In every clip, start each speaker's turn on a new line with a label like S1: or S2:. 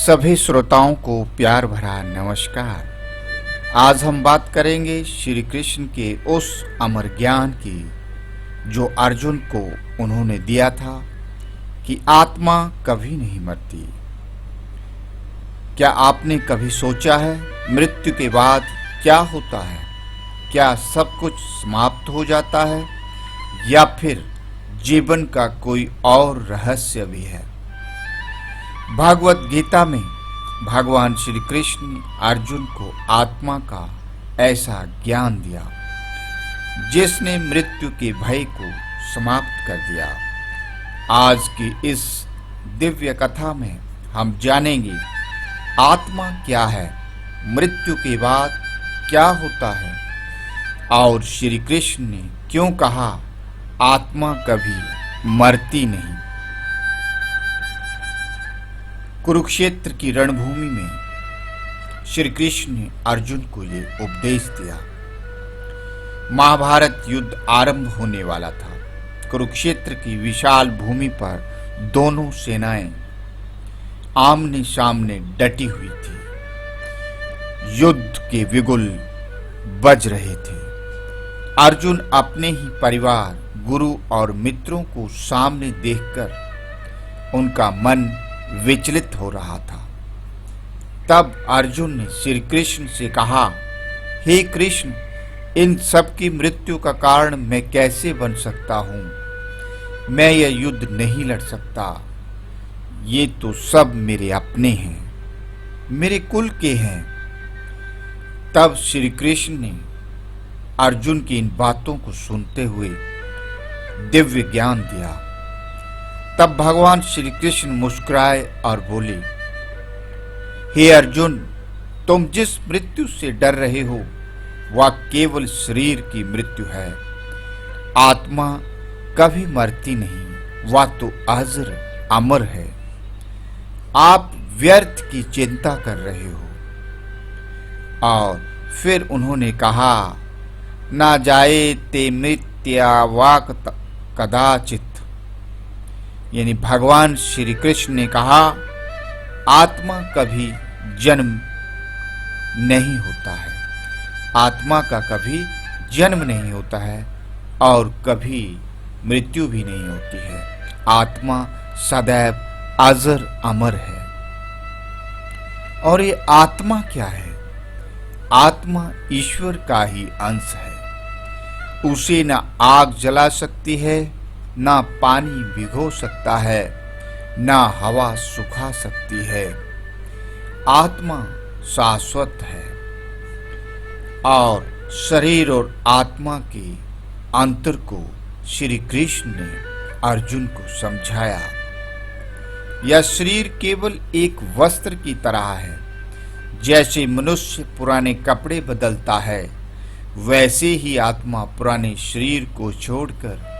S1: सभी श्रोताओं को प्यार भरा नमस्कार। आज हम बात करेंगे श्री कृष्ण के उस अमर ज्ञान की जो अर्जुन को उन्होंने दिया था कि आत्मा कभी नहीं मरती। क्या आपने कभी सोचा है मृत्यु के बाद क्या होता है? क्या सब कुछ समाप्त हो जाता है या फिर जीवन का कोई और रहस्य भी है? भागवत गीता में भगवान श्री कृष्ण ने अर्जुन को आत्मा का ऐसा ज्ञान दिया जिसने मृत्यु के भय को समाप्त कर दिया। आज की इस दिव्य कथा में हम जानेंगे आत्मा क्या है, मृत्यु के बाद क्या होता है और श्री कृष्ण ने क्यों कहा आत्मा कभी मरती नहीं। कुरुक्षेत्र की रणभूमि में श्री कृष्ण ने अर्जुन को ये उपदेश दिया। महाभारत युद्ध आरंभ होने वाला था। कुरुक्षेत्र की विशाल भूमि पर दोनों सेनाएं आमने सामने डटी हुई थी। युद्ध के बिगुल बज रहे थे। अर्जुन अपने ही परिवार, गुरु और मित्रों को सामने देखकर उनका मन विचलित हो रहा था। तब अर्जुन ने श्री कृष्ण से कहा, हे कृष्ण, इन सब की मृत्यु का कारण मैं कैसे बन सकता हूं? मैं यह युद्ध नहीं लड़ सकता। ये तो सब मेरे अपने हैं, मेरे कुल के हैं। तब श्री कृष्ण ने अर्जुन की इन बातों को सुनते हुए दिव्य ज्ञान दिया। तब भगवान श्री कृष्ण मुस्कुराए और बोले, हे अर्जुन, तुम जिस मृत्यु से डर रहे हो वह केवल शरीर की मृत्यु है। आत्मा कभी मरती नहीं, वह तो अजर अमर है। आप व्यर्थ की चिंता कर रहे हो। और फिर उन्होंने कहा, ना जाए ते मृत्या वाक कदाचित। यानी भगवान श्री कृष्ण ने कहा आत्मा कभी जन्म नहीं होता है, आत्मा का कभी जन्म नहीं होता है और कभी मृत्यु भी नहीं होती है। आत्मा सदैव अजर अमर है। और ये आत्मा क्या है? आत्मा ईश्वर का ही अंश है। उसे न आग जला सकती है, ना पानी भिगो सकता है, ना हवा सुखा सकती है। आत्मा शाश्वत है। और शरीर और आत्मा के अंतर को श्री कृष्ण ने अर्जुन को समझाया। यह शरीर केवल एक वस्त्र की तरह है। जैसे मनुष्य पुराने कपड़े बदलता है, वैसे ही आत्मा पुराने शरीर को छोड़कर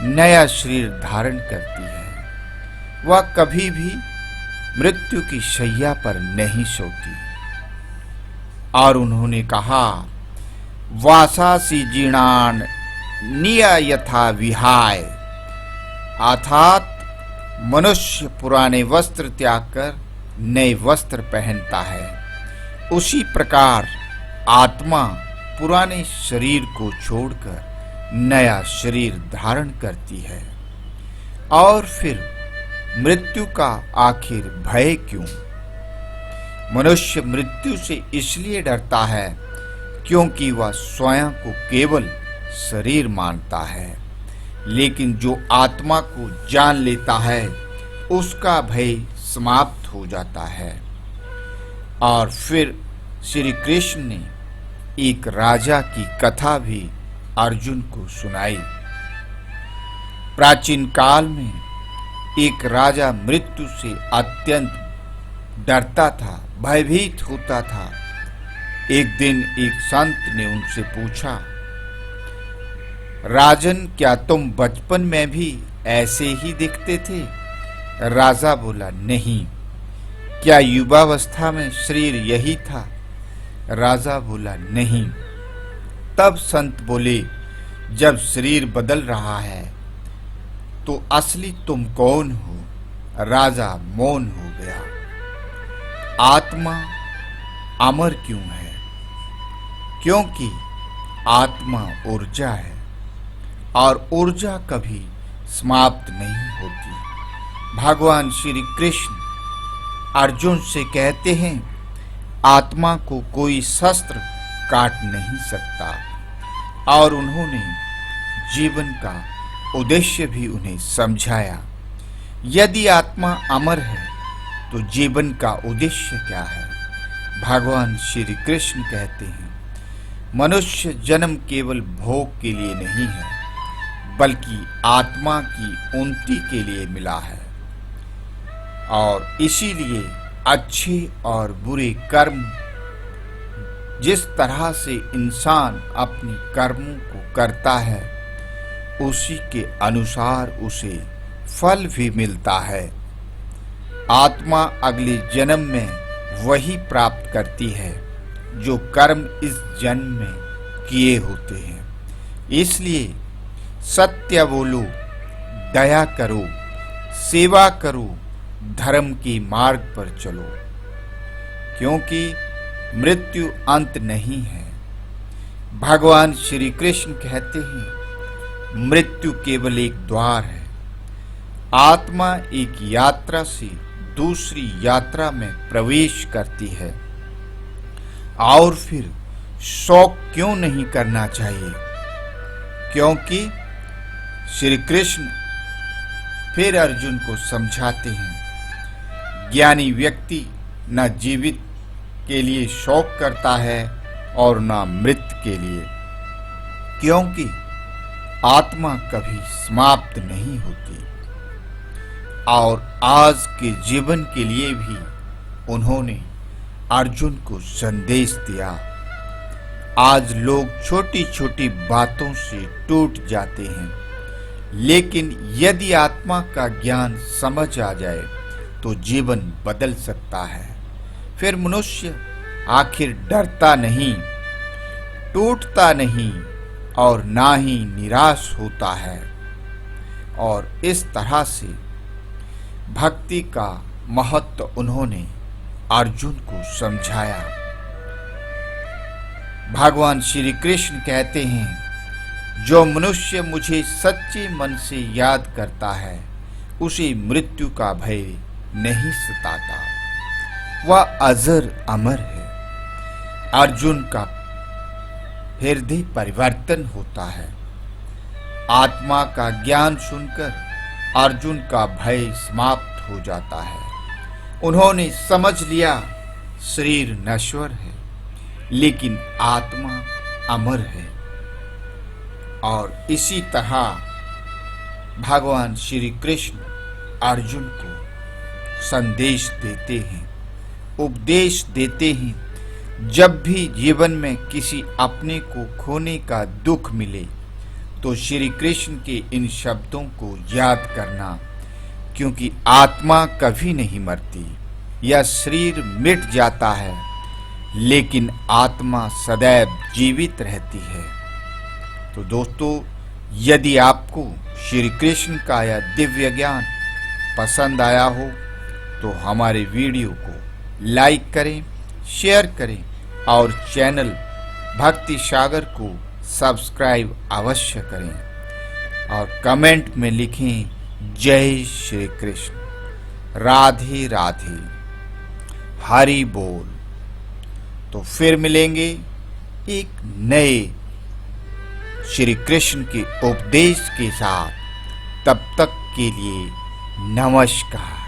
S1: नया शरीर धारण करती है। वह कभी भी मृत्यु की शैया पर नहीं सोती। और उन्होंने कहा, वासासी जीर्णान निया यथा विहाय। अर्थात मनुष्य पुराने वस्त्र त्याग कर नए वस्त्र पहनता है, उसी प्रकार आत्मा पुराने शरीर को छोड़कर नया शरीर धारण करती है। और फिर मृत्यु का आखिर भय क्यों? मनुष्य मृत्यु से इसलिए डरता है क्योंकि वह स्वयं को केवल शरीर मानता है। लेकिन जो आत्मा को जान लेता है उसका भय समाप्त हो जाता है। और फिर श्री कृष्ण ने एक राजा की कथा भी अर्जुन को सुनाई। प्राचीन काल में एक राजा मृत्यु से अत्यंत डरता था, भयभीत होता था। एक दिन एक संत ने उनसे पूछा, राजन, क्या तुम बचपन में भी ऐसे ही दिखते थे? राजा बोला, नहीं। क्या युवावस्था में शरीर यही था? राजा बोला, नहीं। तब संत बोले, जब शरीर बदल रहा है तो असली तुम कौन हो? राजा मौन हो गया। आत्मा अमर क्यों है? क्योंकि आत्मा ऊर्जा है और ऊर्जा कभी समाप्त नहीं होती। भगवान श्री कृष्ण अर्जुन से कहते हैं, आत्मा को कोई शस्त्र काट नहीं सकता, और उन्होंने जीवन का उद्देश्य भी उन्हें समझाया। यदि आत्मा अमर है तो जीवन का उद्देश्य क्या है? भगवान श्री कृष्ण कहते हैं, मनुष्य जन्म केवल भोग के लिए नहीं है, बल्कि आत्मा की उन्नति के लिए मिला है। और इसीलिए अच्छे और बुरे कर्म जिस तरह से इंसान अपने कर्मों को करता है, उसी के अनुसार उसे फल भी मिलता है। आत्मा अगले जन्म में वही प्राप्त करती है जो कर्म इस जन्म में किए होते हैं। इसलिए सत्य बोलो, दया करो, सेवा करो, धर्म के मार्ग पर चलो, क्योंकि मृत्यु अंत नहीं है। भगवान श्री कृष्ण कहते हैं, मृत्यु केवल एक द्वार है। आत्मा एक यात्रा से दूसरी यात्रा में प्रवेश करती है, और फिर शोक क्यों नहीं करना चाहिए? क्योंकि श्री कृष्ण फिर अर्जुन को समझाते हैं, ज्ञानी व्यक्ति न जीवित के लिए शोक करता है और न मृत के लिए, क्योंकि आत्मा कभी समाप्त नहीं होती। और आज के जीवन के लिए भी उन्होंने अर्जुन को संदेश दिया। आज लोग छोटी छोटी बातों से टूट जाते हैं, लेकिन यदि आत्मा का ज्ञान समझ आ जाए तो जीवन बदल सकता है। फिर मनुष्य आखिर डरता नहीं, टूटता नहीं और ना ही निराश होता है। और इस तरह से भक्ति का महत्व उन्होंने अर्जुन को समझाया। भगवान श्री कृष्ण कहते हैं, जो मनुष्य मुझे सच्चे मन से याद करता है, उसे मृत्यु का भय नहीं सताता। वह अजर अमर है। अर्जुन का हृदय परिवर्तन होता है। आत्मा का ज्ञान सुनकर अर्जुन का भय समाप्त हो जाता है। उन्होंने समझ लिया, शरीर नश्वर है, लेकिन आत्मा अमर है। और इसी तरह भगवान श्री कृष्ण अर्जुन को संदेश देते हैं, उपदेश देते हैं। जब भी जीवन में किसी अपने को खोने का दुख मिले तो श्री कृष्ण के इन शब्दों को याद करना, क्योंकि आत्मा कभी नहीं मरती। यह शरीर मिट जाता है, लेकिन आत्मा सदैव जीवित रहती है। तो दोस्तों, यदि आपको श्री कृष्ण का यह दिव्य ज्ञान पसंद आया हो तो हमारे वीडियो को लाइक करें, शेयर करें और चैनल भक्ति सागर को सब्सक्राइब अवश्य करें। और कमेंट में लिखें, जय श्री कृष्ण, राधे राधे, हरि बोल। तो फिर मिलेंगे एक नए श्री कृष्ण के उपदेश के साथ। तब तक के लिए नमस्कार।